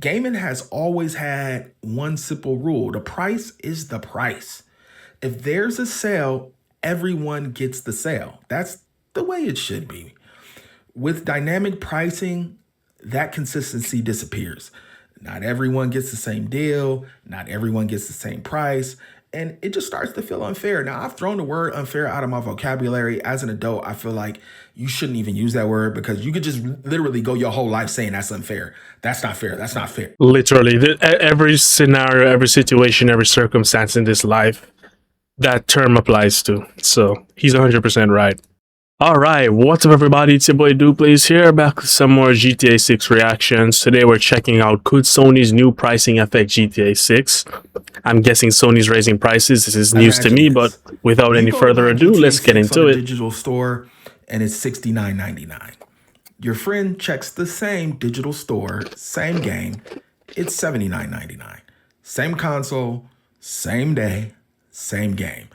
gaming has always had one simple rule: the price is the price. If there's a sale, everyone gets the sale. That's the way it should be. With dynamic pricing, that consistency disappears. Not everyone gets the same deal, not everyone gets the same price, and it just starts to feel unfair. Now, I've thrown the word unfair out of my vocabulary. As an adult, I feel like you shouldn't even use that word because you could just literally go your whole life saying that's unfair. That's not fair. That's not fair. Literally, every scenario, every situation, every circumstance in this life, that term applies to. So he's 100% right. All right, what's up, everybody? It's your boy Duplays here, back with some more GTA 6 reactions. Today we're checking out, could Sony's new pricing affect GTA 6? I'm guessing Sony's raising prices. This is news to me, but without any further ado, let's get into it. Digital store, and it's $69.99. Your friend checks the same digital store, same game, it's $79.99. Same console, same day, same game.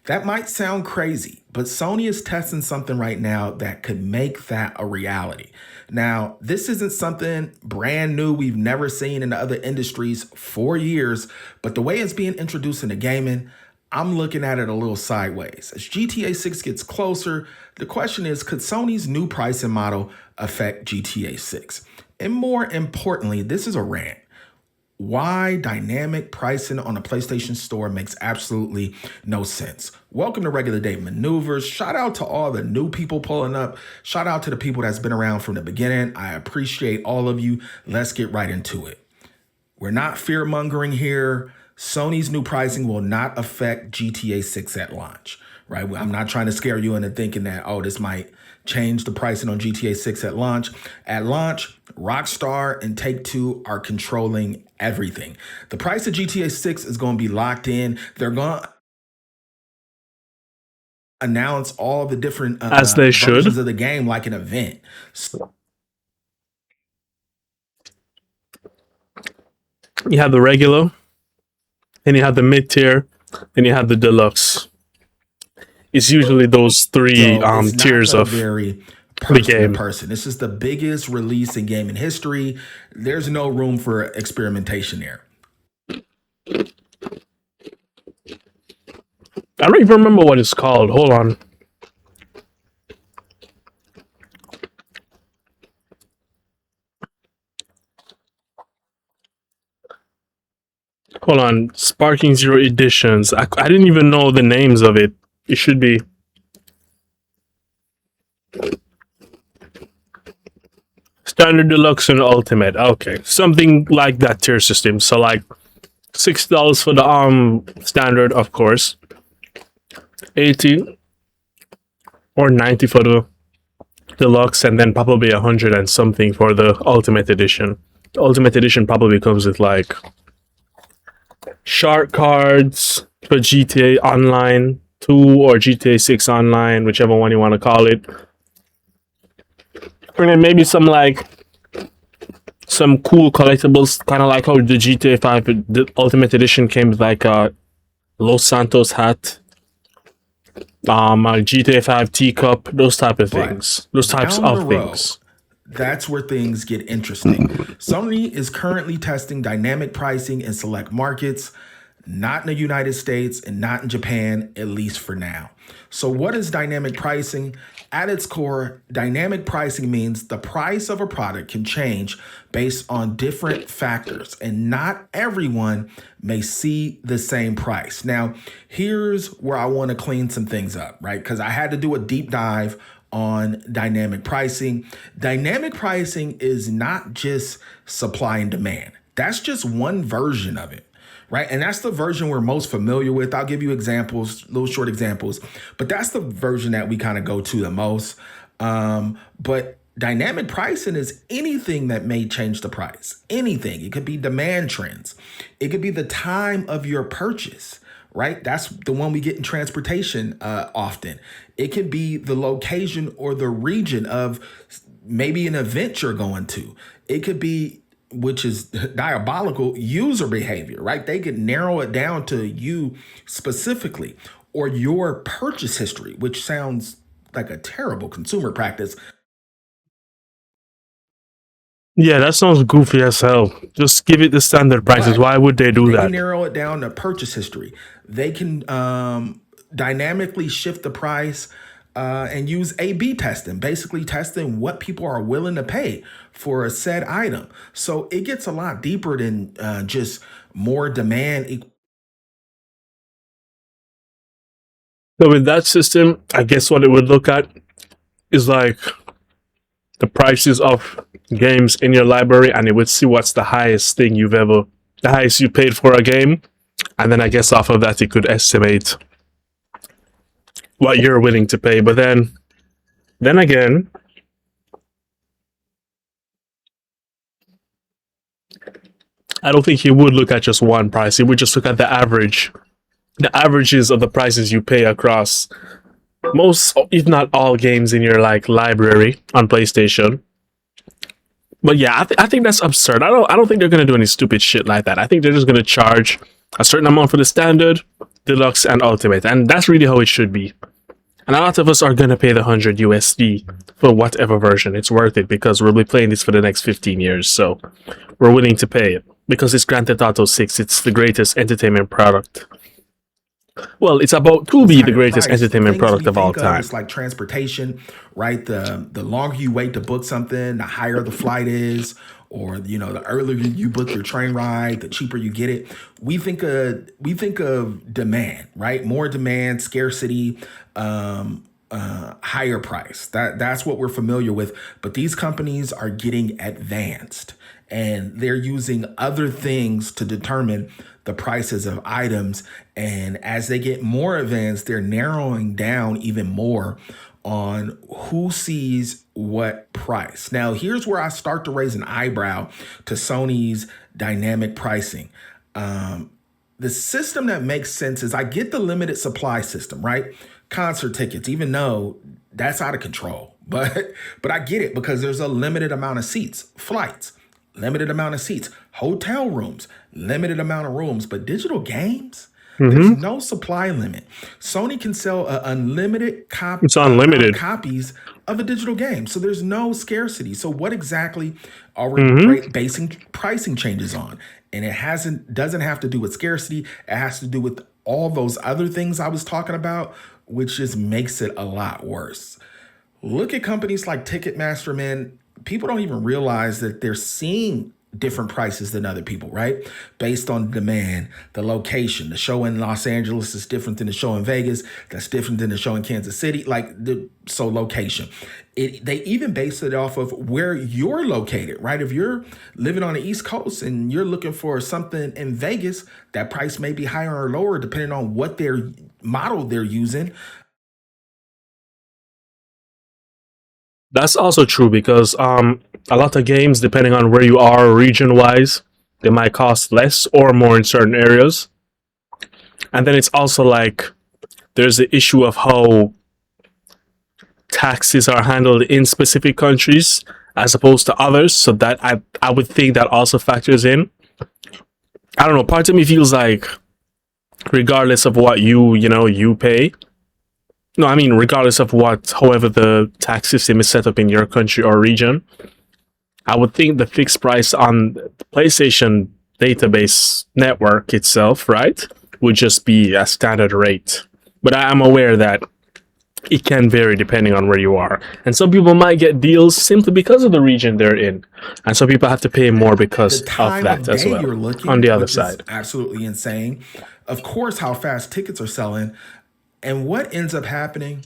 That might sound crazy, but Sony is testing something right now that could make that a reality. Now, this isn't something brand new we've never seen in other industries for years, but the way it's being introduced into gaming, I'm looking at it a little sideways. As GTA 6 gets closer, the question is, could Sony's new pricing model affect GTA 6? And more importantly, this is a rant. Why dynamic pricing on a PlayStation Store makes absolutely no sense. Welcome to Regular Day Maneuvers. Shout out to all the new people pulling up. Shout out to the people that's been around from the beginning. I appreciate all of you. Let's get right into it. We're not fear-mongering here. Sony's new pricing will not affect GTA 6 at launch, right? I'm not trying to scare you into thinking that, oh, this might change the pricing on GTA 6 at launch. At launch, Rockstar and Take-Two are controlling everything. The price of GTA 6 is going to be locked in. They're going to announce all the different as they versions should of the game like an event. So you have the regular, and you have the mid-tier, and you have the deluxe. It's usually those three tiers of very the game. This is the biggest release in gaming history. There's no room for experimentation there. I don't even remember what it's called. Hold on. Hold on. Sparking Zero Editions. I didn't even know the names of it. It should be Standard, Deluxe, and Ultimate. Okay. Something like that tier system. So like $6 for the standard, of course. 80 or 90 for the deluxe, and then probably 100 and something for the ultimate edition. The ultimate edition probably comes with like shark cards for GTA Online 2 or GTA 6 Online, whichever one you want to call it. And then maybe some cool collectibles, kind of like how the GTA 5 the Ultimate Edition came with like a Los Santos hat, a GTA 5 teacup, those type of things. Those types of things. That's where things get interesting. Sony is currently testing dynamic pricing in select markets, not in the United States and not in Japan, at least for now. So what is dynamic pricing? At its core, dynamic pricing means the price of a product can change based on different factors, and not everyone may see the same price. Now, here's where I want to clean some things up, right? Because I had to do a deep dive on dynamic pricing. Dynamic pricing is not just supply and demand. That's just one version of it, right? And that's the version we're most familiar with. I'll give you examples, little short examples, but that's the version that we kind of go to the most. But dynamic pricing is anything that may change the price. Anything. It could be demand trends. It could be the time of your purchase, right? That's the one we get in transportation often. It could be the location or the region of maybe an event you're going to. It could be, which is diabolical, user behavior, right? They could narrow it down to you specifically, or your purchase history, which sounds like a terrible consumer practice. Yeah, that sounds goofy as hell. Just give it the standard prices. But Why would they do they can that? narrow it down to purchase history. They can dynamically shift the price and use A/B testing, basically testing what people are willing to pay for a said item. So it gets a lot deeper than just more demand. So with that system, I guess what it would look at is like the prices of games in your library, and it would see what's the highest thing the highest you paid for a game, and then I guess off of that it could estimate what you're willing to pay. But then again, I don't think he would look at just one price. He would just look at the averages of the prices you pay across most, if not all, games in your like library on PlayStation. But yeah, I think that's absurd. I don't think they're gonna do any stupid shit like that. I think they're just gonna charge a certain amount for the standard, deluxe, and ultimate, and that's really how it should be. And a lot of us are gonna pay the 100 USD for whatever version. It's worth it because we'll be playing this for the next 15 years, so we're willing to pay it because it's Grand Theft Auto 6. It's the greatest entertainment product. Well, it's about to be the Higher greatest price. The entertainment things we product of all think of time. is like transportation, right? The longer you wait to book something, the higher the flight is, or the earlier you book your train ride, the cheaper you get it. We think of demand, right? More demand, scarcity, higher price. That's what we're familiar with. But these companies are getting advanced, and they're using other things to determine the prices of items. And as they get more advanced, they're narrowing down even more on who sees what price. Now, here's where I start to raise an eyebrow to Sony's dynamic pricing. The system that makes sense is I get the limited supply system, right? Concert tickets, even though that's out of control. But I get it because there's a limited amount of seats, flights, limited amount of seats, hotel rooms, limited amount of rooms, but digital games, there's Hmm. no supply limit. Sony can sell an unlimited It's amount of unlimited. copies of a digital game. So there's no scarcity. So what exactly are we Hmm. basing pricing changes on? And it hasn't doesn't have to do with scarcity. It has to do with all those other things I was talking about, which just makes it a lot worse. Look at companies like Ticketmaster, man. People don't even realize that they're seeing different prices than other people, right? Based on demand, the location. The show in Los Angeles is different than the show in Vegas. That's different than the show in Kansas City. So location. They even base it off of where you're located, right? If you're living on the East Coast and you're looking for something in Vegas, that price may be higher or lower depending on what their model they're using. That's also true because a lot of games, depending on where you are region wise, they might cost less or more in certain areas. And then it's also like there's the issue of how taxes are handled in specific countries as opposed to others. So that I would think that also factors in. I don't know. Part of me feels like regardless of what you pay. No, I mean regardless of however the tax system is set up in your country or region, I would think the fixed price on the PlayStation database network itself, right, would just be a standard rate. But I am aware that it can vary depending on where you are. And some people might get deals simply because of the region they're in. And some people have to pay more The because of time that of as day well you're on looking, the other which is side. absolutely insane. Of course, how fast tickets are selling. And what ends up happening?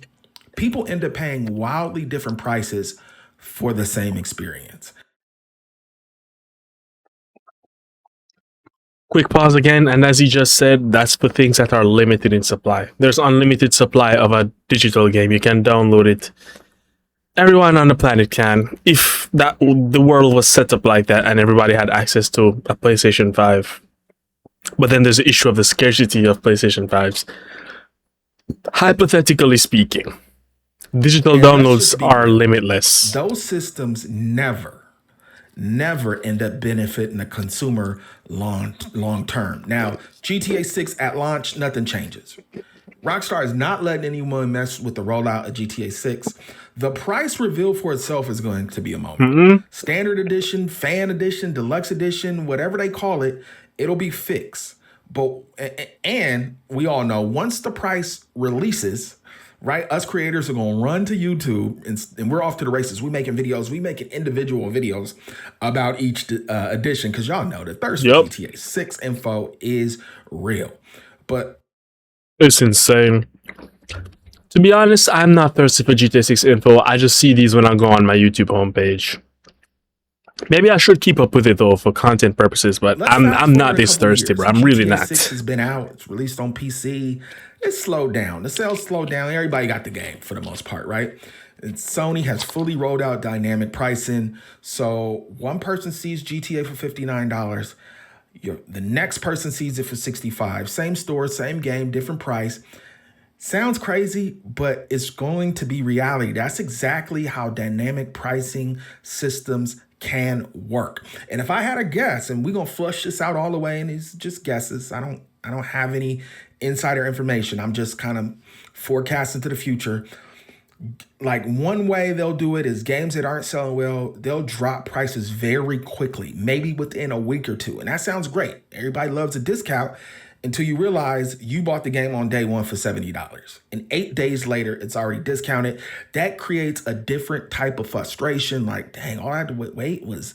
People end up paying wildly different prices for the same experience. Quick pause again, and as you just said, that's the things that are limited in supply. There's unlimited supply of a digital game. You can download it. Everyone on the planet can. If the world was set up like that and everybody had access to a PlayStation 5. But then there's the issue of the scarcity of PlayStation 5s. Hypothetically speaking, digital And let's downloads just be are real. limitless. Those systems never end up benefiting the consumer long term. Now, GTA 6 at launch, nothing changes. Rockstar is not letting anyone mess with the rollout of GTA 6. The price reveal for itself is going to be a moment. Mm-mm. Standard edition, fan edition, deluxe edition, whatever they call it, it'll be fixed. But and we all know once the price releases, right? Us creators are gonna run to YouTube and we're off to the races. We making videos, we making individual videos about each edition because y'all know the thirst for Yep. GTA 6 info is real. But It's insane. To be honest, I'm not thirsty for GTA 6 info. I just see these when I go on my YouTube homepage. Maybe I should keep up with it though for content purposes, but I'm not this thirsty, bro. I'm really GTA not. 6 has been out. It's released on PC. It's slowed down. The sales slowed down. Everybody got the game for the most part, right? And Sony has fully rolled out dynamic pricing. So one person sees GTA for $59. The next person sees it for $65. Same store, same game, different price. Sounds crazy, but it's going to be reality. That's exactly how dynamic pricing systems can work. And if I had a guess, and we're gonna flush this out all the way, and it's just guesses. I don't have any insider information. I'm just kind of forecasting to the future. Like one way they'll do it is games that aren't selling well, they'll drop prices very quickly, maybe within a week or two. And that sounds great. Everybody loves a discount until you realize you bought the game on day one for $70. And 8 days later, it's already discounted. That creates a different type of frustration. Like, dang, all I had to wait was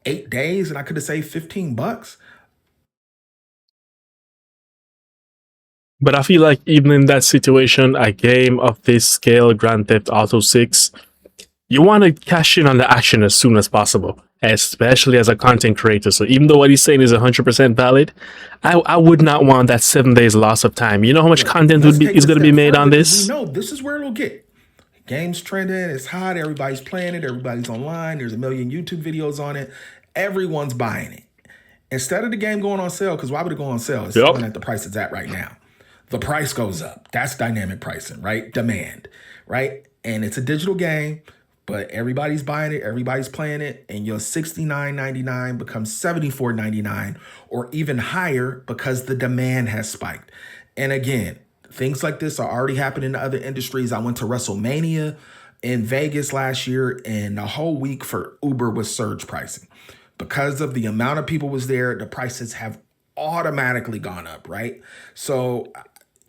8 days and I could have saved $15. But I feel like even in that situation, a game of this scale, Grand Theft Auto 6, you want to cash in on the action as soon as possible, especially as a content creator. So even though what he's saying is 100% valid, I would not want that 7 days loss of time. You know how much content is going to be made on this? No, this is where it'll get. Game's trending, it's hot, everybody's playing it, everybody's online, there's a million YouTube videos on it, everyone's buying it. Instead of the game going on sale, because why would it go on sale? It's selling at the price it's at right now. The price goes up. That's dynamic pricing, right? Demand, right? And it's a digital game, but everybody's buying it, everybody's playing it, and your $69.99 becomes $74.99 or even higher because the demand has spiked. And again, things like this are already happening in other industries. I went to WrestleMania in Vegas last year, and the whole week for Uber was surge pricing. Because of the amount of people was there, the prices have automatically gone up, right? So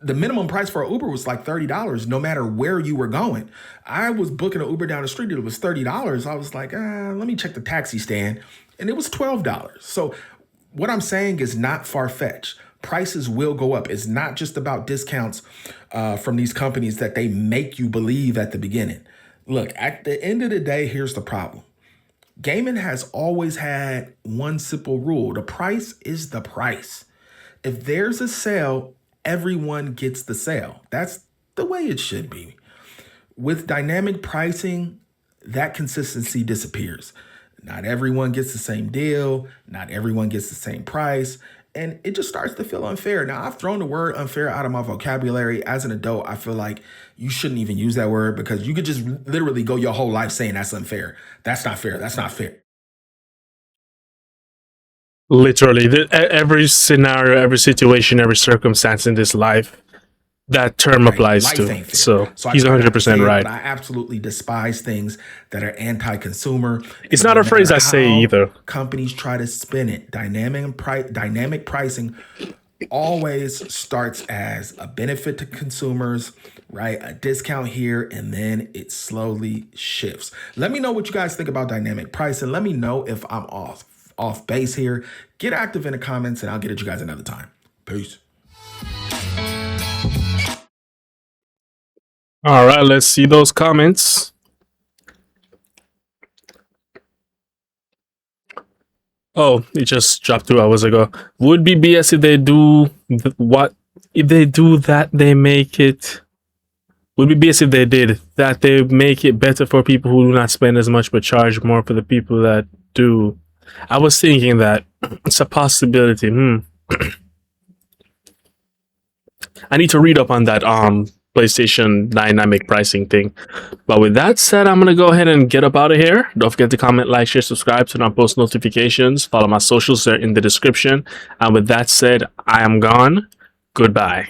the minimum price for an Uber was like $30, no matter where you were going. I was booking an Uber down the street. It was $30. I was like, let me check the taxi stand. And it was $12. So what I'm saying is not far-fetched. Prices will go up. It's not just about discounts from these companies that they make you believe at the beginning. Look, at the end of the day, here's the problem. Gaming has always had one simple rule. The price is the price. If there's a sale, everyone gets the sale. That's the way it should be. With dynamic pricing, that consistency disappears. Not everyone gets the same deal. Not everyone gets the same price. And it just starts to feel unfair. Now, I've thrown the word unfair out of my vocabulary. As an adult, I feel like you shouldn't even use that word because you could just literally go your whole life saying that's unfair. That's not fair. That's not fair. Literally, every scenario, every situation, every circumstance in this life, that term applies to. So he's 100% right. I absolutely despise things that are anti-consumer. It's not a phrase I say either. Companies try to spin it. Dynamic pricing always starts as a benefit to consumers, right? A discount here, and then it slowly shifts. Let me know what you guys think about dynamic pricing. Let me know if I'm off base here. Get active in the comments and I'll get at you guys another time. Peace. All right, let's see those comments. Oh, it just dropped 2 hours ago. Would be BS if they do what? If they do that, they make it. Would be BS if they did that. They make it better for people who do not spend as much but charge more for the people that do. I was thinking that it's a possibility. I need to read up on that PlayStation dynamic pricing thing. But with that said, I'm gonna go ahead and get up out of here. Don't forget to comment, like, share, subscribe, turn on post notifications, follow my socials there in the description. And with that said, I am gone. Goodbye.